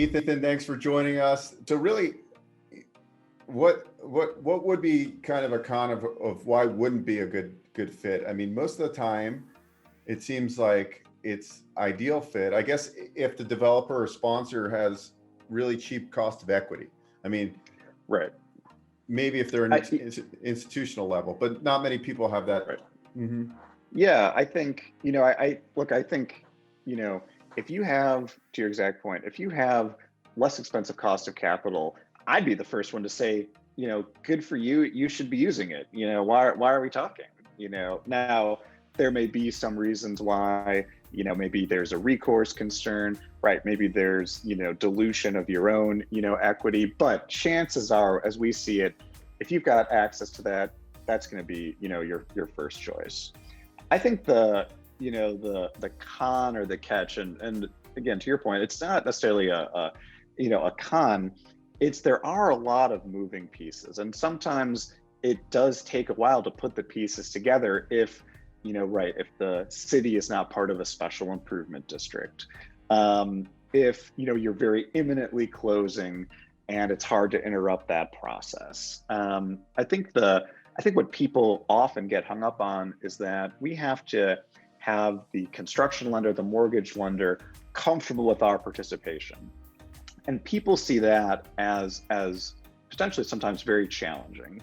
Ethan, thanks for joining us. So really, what would be kind of a con of why wouldn't be a good fit? I mean, most of the time, it seems like it's ideal fit. I guess if the developer or sponsor has really cheap cost of equity. I mean, right. Maybe if they're an institutional level, but not many people have that. Right. Mm-hmm. Yeah, I think, I think, if you have, to your exact point, if you have less expensive cost of capital, I'd be the first one to say, good for you. You should be using it. Why are we talking? Now there may be some reasons why, maybe there's a recourse concern, right? Maybe there's, dilution of your own, equity, but chances are, as we see it, if you've got access to that, that's going to be, your first choice. I think the con or the catch, and again, to your point, it's not necessarily a con. There are a lot of moving pieces, and sometimes it does take a while to put the pieces together if the city is not part of a special improvement district, if you're very imminently closing and it's hard to interrupt that process. I think what people often get hung up on is that we have to have the construction lender, the mortgage lender, comfortable with our participation. And people see that as potentially sometimes very challenging.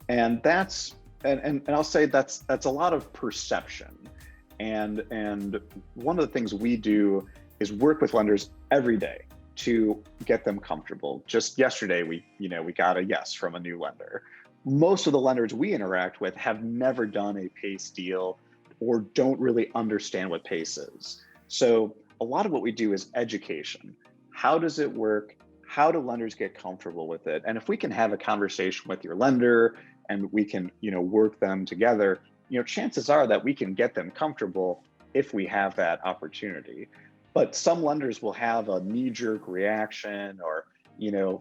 And and I'll say that's a lot of perception. And one of the things we do is work with lenders every day to get them comfortable. Just yesterday, we got a yes from a new lender. Most of the lenders we interact with have never done a PACE deal or don't really understand what PACE is. So a lot of what we do is education. How does it work? How do lenders get comfortable with it? And if we can have a conversation with your lender and we can, work them together, chances are that we can get them comfortable if we have that opportunity. But some lenders will have a knee-jerk reaction or,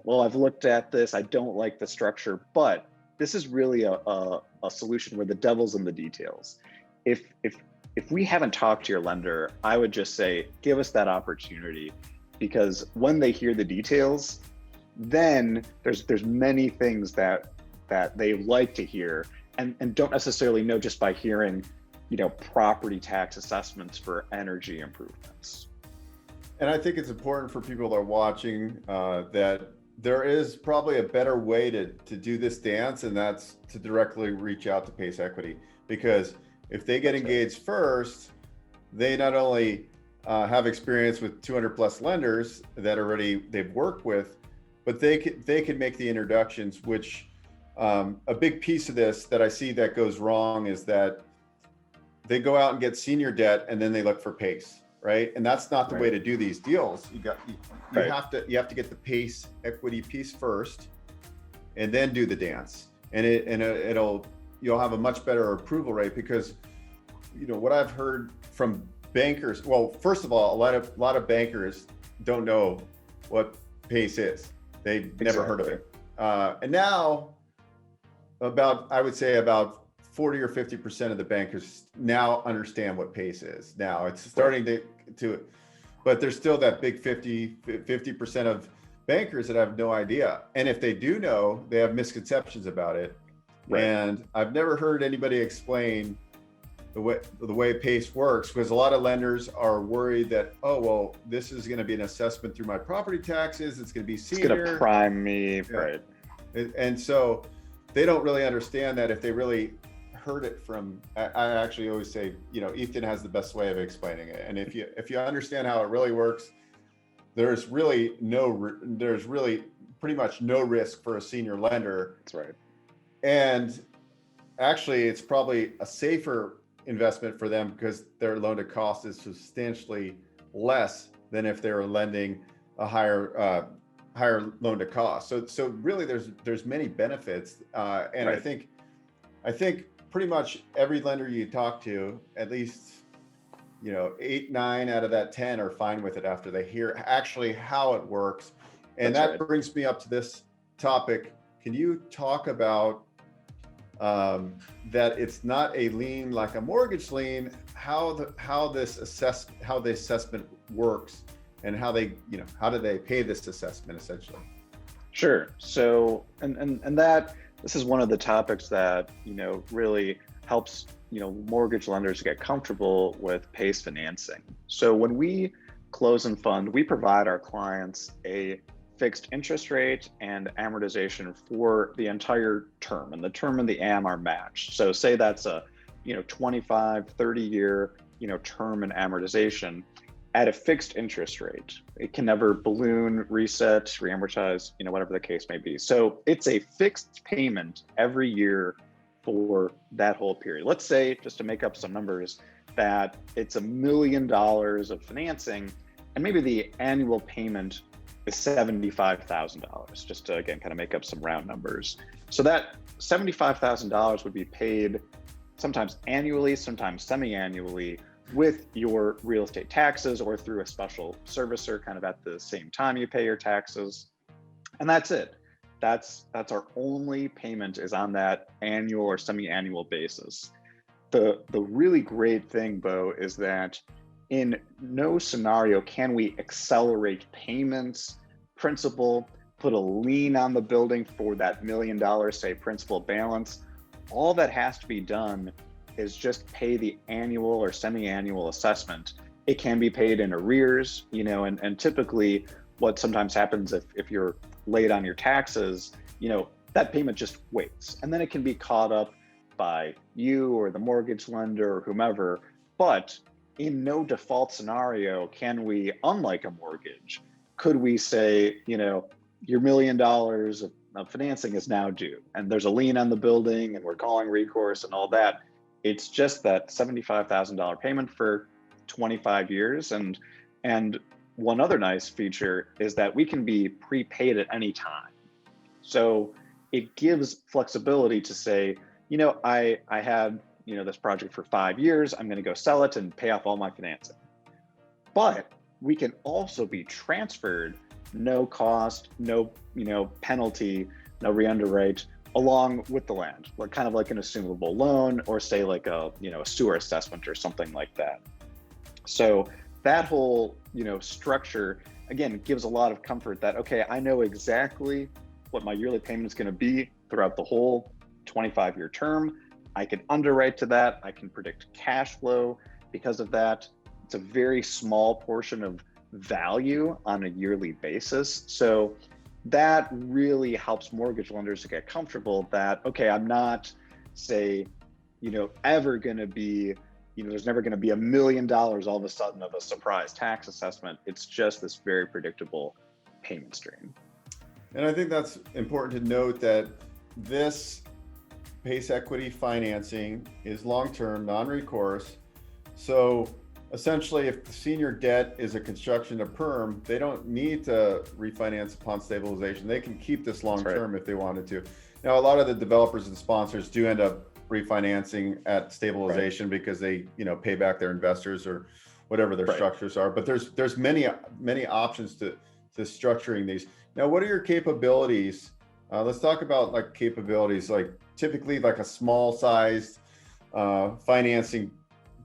well, I've looked at this, I don't like the structure, but this is really a solution where the devil's in the details. If we haven't talked to your lender, I would just say, give us that opportunity, because when they hear the details, then there's many things that they like to hear and don't necessarily know just by hearing, property tax assessments for energy improvements. And I think it's important for people that are watching that there is probably a better way to do this dance, and that's to directly reach out to PACE Equity, because if they get engaged first, they not only have experience with 200 plus lenders that they've worked with, but they can make the introductions, which a big piece of this that I see that goes wrong is that they go out and get senior debt and then they look for PACE, right? And that's not the way to do these deals. You have to get the PACE equity piece first and then do the dance. And you'll have a much better approval rate, because what I've heard from bankers, well, first of all, a lot of bankers don't know what PACE is. They've never heard of it. And now I would say about 40 or 50% of the bankers now understand what PACE is. Now it's starting to, but there's still that big 50% of bankers that have no idea. And if they do know, they have misconceptions about it. Right. And I've never heard anybody explain the way PACE works, because a lot of lenders are worried that, oh, well, this is going to be an assessment through my property taxes. It's going to be senior. It's going to prime me. Yeah. Right. And so they don't really understand that if they really heard it from, I actually always say, Ethan has the best way of explaining it. And if you understand how it really works, there's really pretty much no risk for a senior lender. That's right. And actually, it's probably a safer investment for them because their loan to cost is substantially less than if they were lending a higher loan to cost. So really, there's many benefits, and right. I think pretty much every lender you talk to, at least 8, 9 out of that 10 are fine with it after they hear actually how it works. And That's that right. brings me up to this topic. Can you talk about that it's not a lien like a mortgage lien, how the assessment works, and how they, how do they pay this assessment essentially? Sure. So, and that, this is one of the topics that, really helps, mortgage lenders get comfortable with PACE financing. So when we close and fund, we provide our clients a fixed interest rate and amortization for the entire term, and the term and the AM are matched. So say that's a, 25, 30 year, term and amortization at a fixed interest rate. It can never balloon, reset, reamortize, whatever the case may be. So it's a fixed payment every year for that whole period. Let's say, just to make up some numbers, that it's $1 million of financing, and maybe the annual payment is $75,000, just to, again, kind of make up some round numbers. So that $75,000 would be paid sometimes annually, sometimes semi-annually, with your real estate taxes or through a special servicer kind of at the same time you pay your taxes. And that's it. That's our only payment, is on that annual or semi-annual basis. The really great thing, Bo, is that in no scenario can we accelerate payments, principal, put a lien on the building for that $1 million, say, principal balance. All that has to be done is just pay the annual or semi-annual assessment. It can be paid in arrears, and typically what sometimes happens if you're late on your taxes, that payment just waits, and then it can be caught up by you or the mortgage lender or whomever. But in no default scenario can we, unlike a mortgage, could we say, your $1 million of financing is now due, and there's a lien on the building, and we're calling recourse and all that. It's just that $75,000 payment for 25 years. And one other nice feature is that we can be prepaid at any time. So it gives flexibility to say, I had, this project for 5 years, I'm going to go sell it and pay off all my financing. But we can also be transferred, no cost, no, penalty, no re-underwrite, along with the land, kind of like an assumable loan, or say like a, a sewer assessment or something like that. So that whole, structure, again, gives a lot of comfort that, okay, I know exactly what my yearly payment is going to be throughout the whole 25-year term. I can underwrite to that. I can predict cash flow because of that. It's a very small portion of value on a yearly basis. So that really helps mortgage lenders to get comfortable that, okay, I'm not, say, ever going to be, there's never going to be $1 million all of a sudden of a surprise tax assessment. It's just this very predictable payment stream. And I think that's important to note that this PACE equity financing is long-term, non-recourse. So essentially, if the senior debt is a construction to perm, they don't need to refinance upon stabilization. They can keep this long-term if they wanted to. Now, a lot of the developers and sponsors do end up refinancing at stabilization because they, pay back their investors or whatever their structures are. But there's many options to structuring these. Now, what are your capabilities? Let's talk about like capabilities. Like typically, like a small sized financing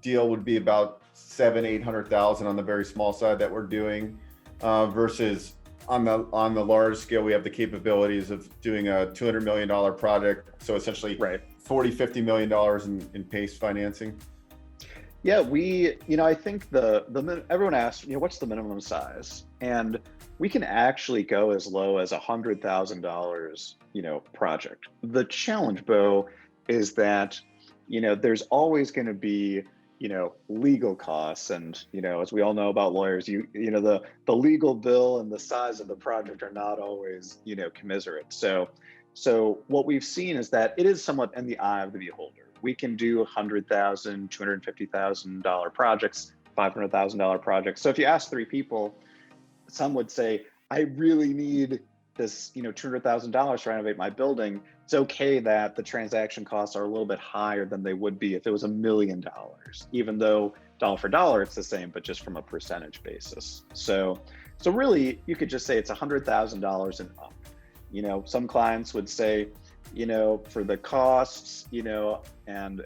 deal would be about $700,000-800,000 on the very small side that we're doing, versus on the large scale, we have the capabilities of doing a $200 million project. So essentially $40-50 million in PACE financing. Yeah, I think everyone asks, what's the minimum size? And we can actually go as low as $100,000, project. The challenge, Bo, is that, there's always going to be, legal costs. And, as we all know about lawyers, the legal bill and the size of the project are not always, commiserate. So what we've seen is that it is somewhat in the eye of the beholder. We can do $100,000, $250,000 projects, $500,000 projects. So if you ask 3 people, some would say, I really need this, $200,000 to renovate my building. It's okay that the transaction costs are a little bit higher than they would be if it was $1 million, even though dollar for dollar it's the same, but just from a percentage basis. So really, you could just say it's $100,000 and up. Some clients would say, for the costs, kind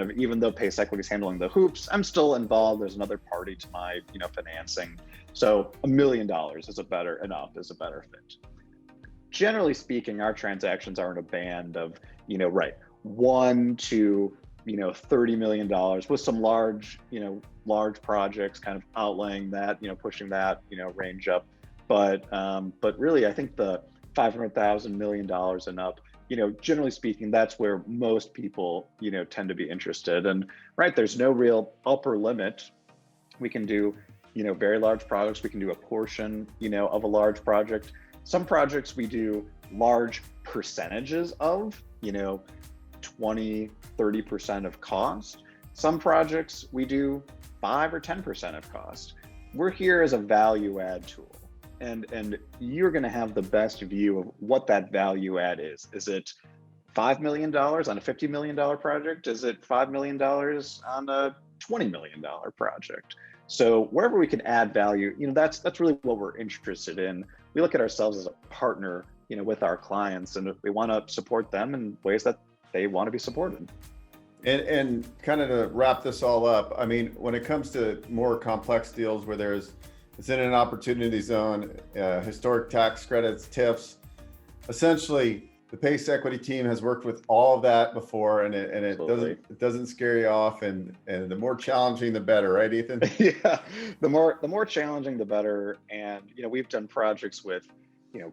of, even though PACE Equity is handling the hoops, I'm still involved. There's another party to my, financing. So $1 million is a better fit. Generally speaking, our transactions are in a band of, right, 1 to, $30 million with some large projects kind of outlaying that, pushing that, range up. But really, I think the $500,000 million and up, generally speaking, that's where most people, tend to be interested. And right, there's no real upper limit. We can do, very large projects. We can do a portion, of a large project. Some projects we do large percentages of, 20, 30% of cost. Some projects we do 5 or 10% of cost. We're here as a value add tool. And you're going to have the best view of what that value add is. Is it $5 million on a $50 million project? Is it $5 million on a $20 million project? So wherever we can add value, that's really what we're interested in. We look at ourselves as a partner, with our clients, and we want to support them in ways that they want to be supported. And kind of to wrap this all up, I mean, when it comes to more complex deals where it's in an opportunity zone, historic tax credits, TIFs, essentially the PACE Equity team has worked with all of that before, and it doesn't scare you off, and the more challenging the better, right, Ethan? Yeah, the more challenging the better. And we've done projects with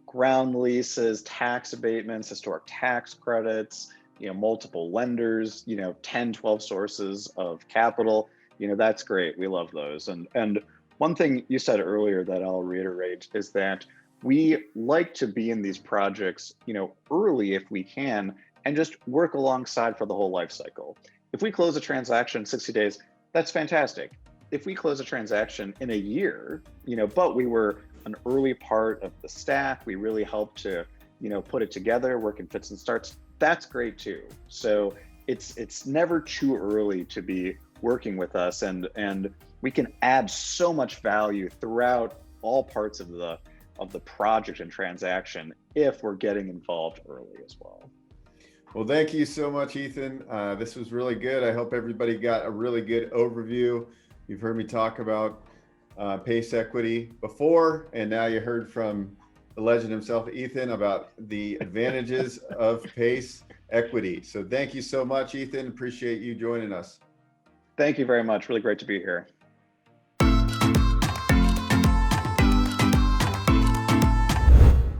ground leases, tax abatements, historic tax credits, multiple lenders, 10, 12 sources of capital. That's great. We love those. And one thing you said earlier that I'll reiterate is that we like to be in these projects, early if we can, and just work alongside for the whole life cycle. If we close a transaction in 60 days, that's fantastic. If we close a transaction in a year, but we were an early part of the stack, we really helped to, put it together, work in fits and starts, that's great too. So it's never too early to be working with us, and we can add so much value throughout all parts of the project and transaction if we're getting involved early as well. Well, thank you so much, Ethan. This was really good. I hope everybody got a really good overview. You've heard me talk about PACE Equity before, and now you heard from the legend himself, Ethan, about the advantages of PACE Equity. So thank you so much, Ethan. Appreciate you joining us. Thank you very much. Really great to be here.